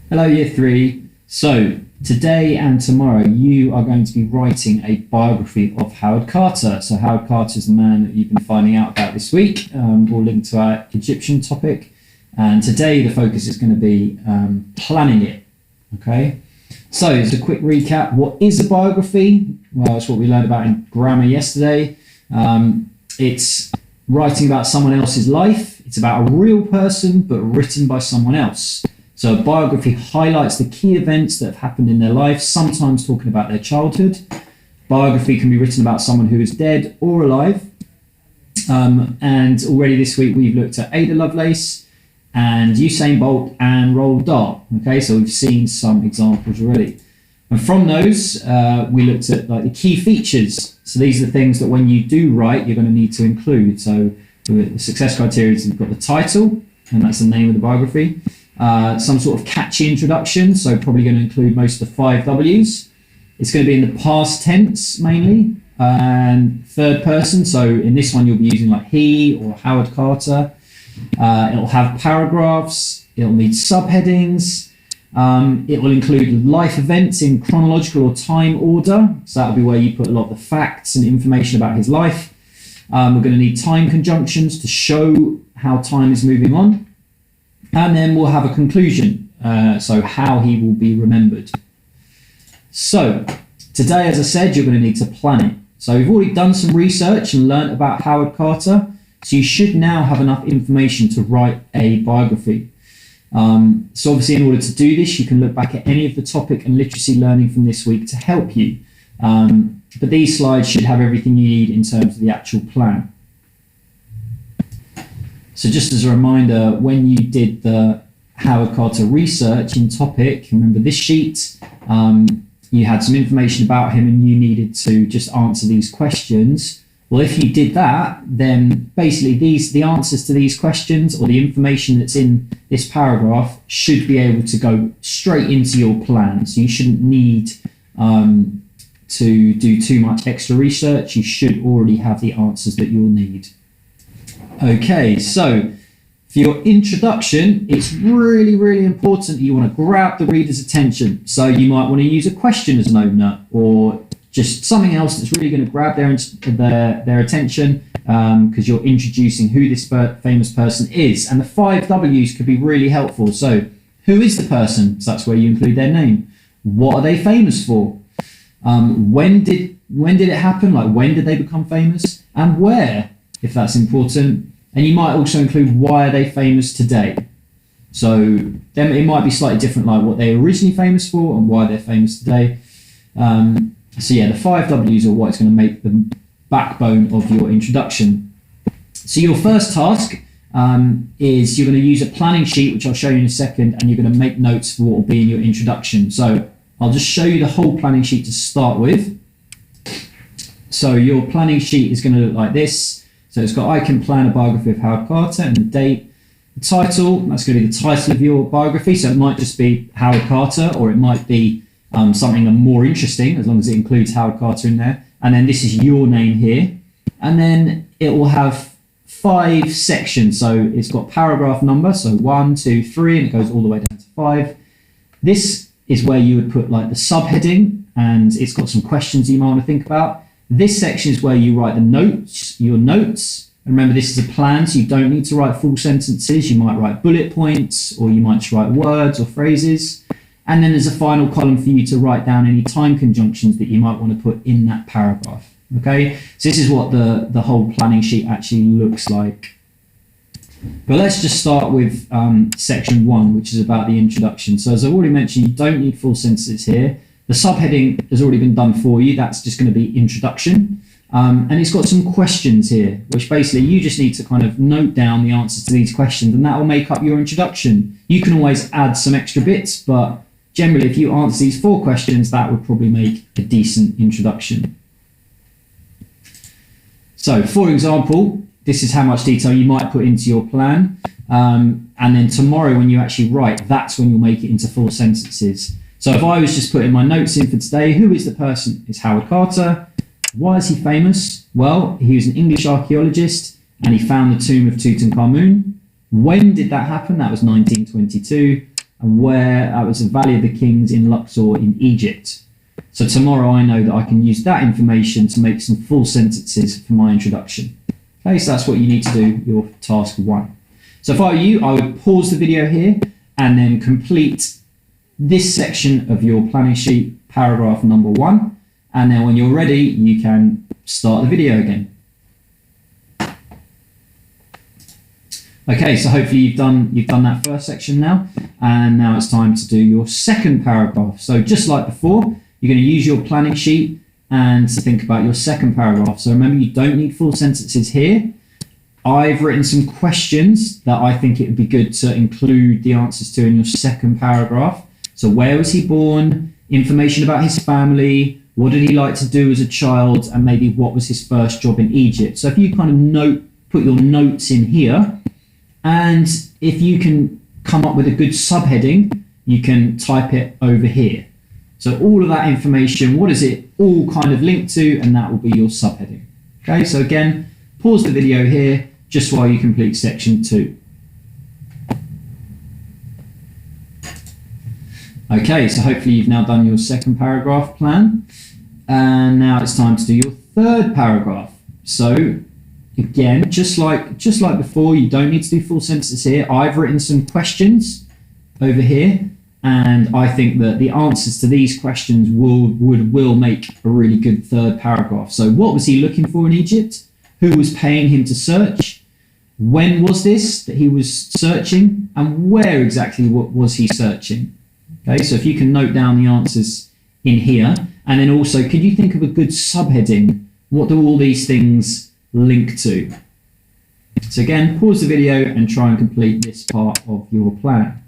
Hello, Year 3. So, today and tomorrow, you are going to be writing a biography of Howard Carter. So, Howard Carter is the man that you've been finding out about this week, all linked to our Egyptian topic. And today, the focus is going to be planning it. Okay? So, as a quick recap, what is a biography? Well, it's what we learned about in grammar yesterday. It's writing about someone else's life. It's about a real person, but written by someone else. So a biography highlights the key events that have happened in their life, sometimes talking about their childhood. Biography can be written about someone who is dead or alive. And already this week we've looked at Ada Lovelace and Usain Bolt and Roald Dahl. Okay, so we've seen some examples already. And from those, we looked at like the key features. So these are the things that when you do write, you're going to need to include. So the success criteria is you've got the title, and that's the name of the biography. Some sort of catchy introduction, so probably going to include most of the 5 W's. It's going to be in the past tense mainly, and third person, so in this one you'll be using like he or Howard Carter. It'll have paragraphs, it'll need subheadings, it will include life events in chronological or time order, so that'll be where you put a lot of the facts and information about his life. We're going to need time conjunctions to show how time is moving on. And then we'll have a conclusion, so how he will be remembered. So today, as I said, you're going to need to plan it. So we've already done some research and learnt about Howard Carter, so you should now have enough information to write a biography. So obviously, in order to do this, you can look back at any of the topic and literacy learning from this week to help you. But these slides should have everything you need in terms of the actual plan. So just as a reminder, when you did the Howard Carter research in topic, remember this sheet, you had some information about him and you needed to just answer these questions. Well, if you did that, then basically the answers to these questions or the information that's in this paragraph should be able to go straight into your plan. So you shouldn't need to do too much extra research. You should already have the answers that you'll need. Okay, so for your introduction, it's really, really important that you want to grab the reader's attention. So you might want to use a question as an opener or just something else that's really going to grab their attention because you're introducing who this famous person is. And the 5 W's could be really helpful. So who is the person? So that's where you include their name. What are they famous for? When did it happen? Like when did they become famous? And where? If that's important. And you might also include why are they famous today. So then it might be slightly different, like what they were originally famous for and why they're famous today. So yeah, the 5 W's are what's going to make the backbone of your introduction. So your first task is you're going to use a planning sheet, which I'll show you in a second, and you're going to make notes for what will be in your introduction. So I'll just show you the whole planning sheet to start with. So your planning sheet is going to look like this. So it's got I can plan a biography of Howard Carter and the date. The title, that's going to be the title of your biography. So it might just be Howard Carter, or it might be something more interesting, as long as it includes Howard Carter in there. And then this is your name here. And then it will have 5 sections. So it's got paragraph number, so 1, 2, 3, and it goes all the way down to 5. This is where you would put like the subheading, and it's got some questions you might want to think about. This section is where you write the notes, your notes. And remember, this is a plan, so you don't need to write full sentences. You might write bullet points, or you might just write words or phrases. And then there's a final column for you to write down any time conjunctions that you might want to put in that paragraph. Okay, so this is what the whole planning sheet actually looks like. But let's just start with section 1, which is about the introduction. So as I already mentioned, you don't need full sentences here. The subheading has already been done for you. That's just going to be introduction. And it's got some questions here, which basically you just need to kind of note down the answers to these questions, and that will make up your introduction. You can always add some extra bits, but generally if you answer these 4 questions, that would probably make a decent introduction. So for example, this is how much detail you might put into your plan. And then tomorrow when you actually write, that's when you'll make it into full sentences. So if I was just putting my notes in for today, who is the person? It's Howard Carter. Why is he famous? Well, he was an English archaeologist and he found the tomb of Tutankhamun. When did that happen? That was 1922. and where was the Valley of the Kings in Luxor in Egypt. So tomorrow I know that I can use that information to make some full sentences for my introduction. Okay, so that's what you need to do, your task 1. So if I were you, I would pause the video here and then complete this section of your planning sheet, paragraph number 1. And then when you're ready, you can start the video again. Okay, so hopefully you've done that first section now, and now it's time to do your second paragraph. So just like before, you're going to use your planning sheet and to think about your second paragraph. So remember, you don't need full sentences here. I've written some questions that I think it would be good to include the answers to in your second paragraph. So where was he born? Information about his family. What did he like to do as a child? And maybe what was his first job in Egypt? So if you kind of put your notes in here, and if you can come up with a good subheading, you can type it over here. So all of that information, what is it all kind of linked to? And that will be your subheading. Okay, so again, pause the video here just while you complete section 2. Okay, so hopefully you've now done your second paragraph plan. And now it's time to do your third paragraph. So again, just like before, you don't need to do full sentences here. I've written some questions over here, and I think that the answers to these questions will make a really good third paragraph. So what was he looking for in Egypt? Who was paying him to search? When was this that he was searching? And where exactly was he searching? Okay, so if you can note down the answers in here, and then also, could you think of a good subheading? What do all these things link to? So again, pause the video and try and complete this part of your plan.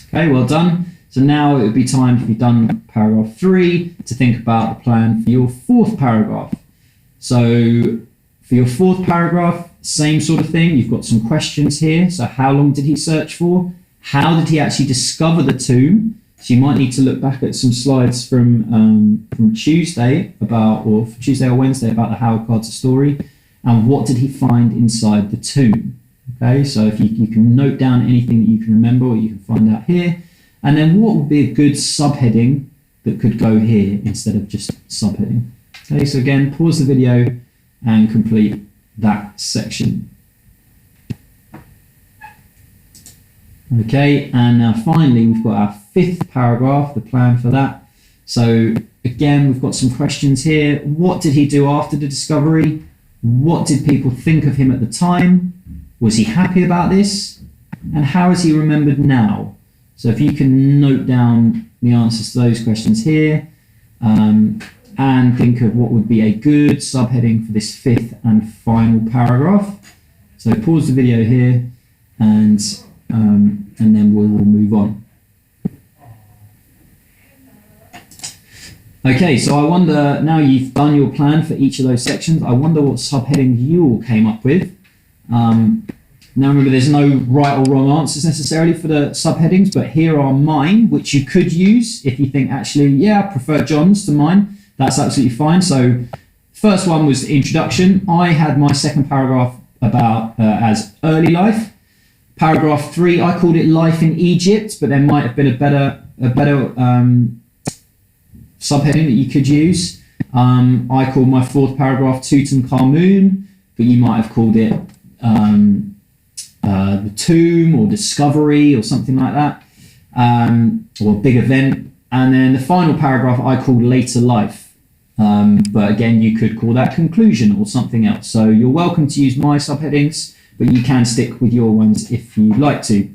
Okay, well done. So now it would be time, if you've done paragraph 3, to think about the plan for your fourth paragraph. So for your fourth paragraph, same sort of thing. You've got some questions here. So how long did he search for? How did he actually discover the tomb? So you might need to look back at some slides from Tuesday or Tuesday or Wednesday about the Howard Carter story. And what did he find inside the tomb? Okay, so if you can note down anything that you can remember or you can find out here. And then what would be a good subheading that could go here instead of just subheading? Okay, so again, pause the video and complete that section. Okay, and now finally we've got our fifth paragraph, the plan for that. So again, we've got some questions here. What did he do after the discovery? What did people think of him at the time? Was he happy about this? And how is he remembered now? So if you can note down the answers to those questions here, and think of what would be a good subheading for this fifth and final paragraph. So pause the video here, and then we'll move on. Okay, so I wonder, now you've done your plan for each of those sections, I wonder what subheadings you all came up with. Now remember, there's no right or wrong answers necessarily for the subheadings, but here are mine, which you could use if you think, actually, yeah, I prefer John's to mine. That's absolutely fine. So first one was the introduction. I had my second paragraph about as early life. Paragraph 3, I called it life in Egypt, but there might have been a better subheading that you could use. I called my fourth paragraph Tutankhamun, but you might have called it the tomb or discovery or something like that, or a big event. And then the final paragraph I called later life. But again, you could call that conclusion or something else. So you're welcome to use my subheadings, but you can stick with your ones if you'd like to.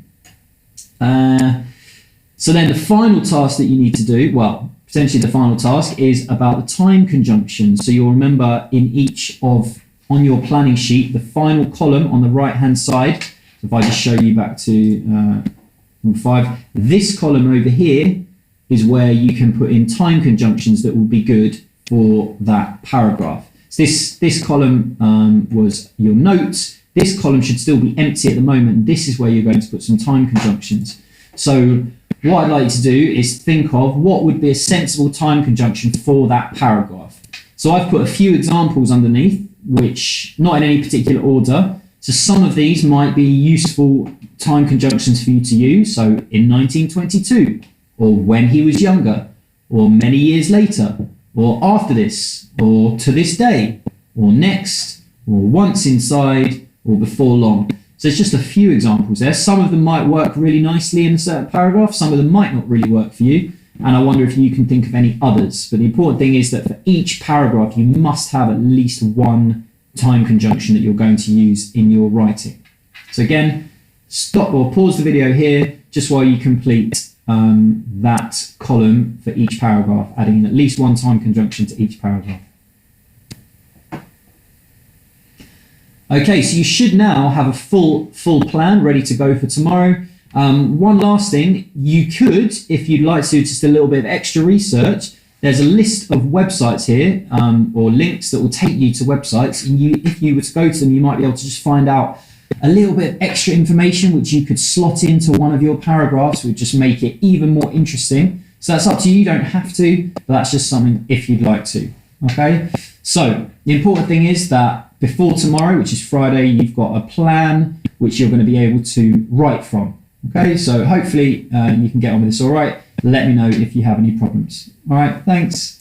So then the final task that you need to do, well, potentially the final task, is about the time conjunction. So you'll remember on your planning sheet, the final column on the right-hand side. So if I just show you back to number 5, this column over here is where you can put in time conjunctions that will be good for that paragraph. So this column was your notes. This column should still be empty at the moment. This is where you're going to put some time conjunctions. So what I'd like you to do is think of what would be a sensible time conjunction for that paragraph. So I've put a few examples underneath, which, not in any particular order, So some of these might be useful time conjunctions for you to use. So in 1922, or when he was younger, or many years later, or after this, or to this day, or next, or once inside, or before long. So it's just a few examples there. Some of them might work really nicely in a certain paragraph. Some of them might not really work for you. And I wonder if you can think of any others. But the important thing is that for each paragraph, you must have at least one time conjunction that you're going to use in your writing. So again, stop or pause the video here just while you complete that column for each paragraph, adding in at least one time conjunction to each paragraph. Okay, so you should now have a full plan ready to go for tomorrow. One last thing, you could, if you'd like to do just a little bit of extra research, there's a list of websites here or links that will take you to websites, and if you were to go to them, you might be able to just find out a little bit of extra information which you could slot into one of your paragraphs, which would just make it even more interesting. So that's up to you, you don't have to, but that's just something if you'd like to. Okay, so the important thing is that before tomorrow, which is Friday, you've got a plan which you're going to be able to write from. Okay, so hopefully you can get on with this all right. Let me know if you have any problems. All right, thanks.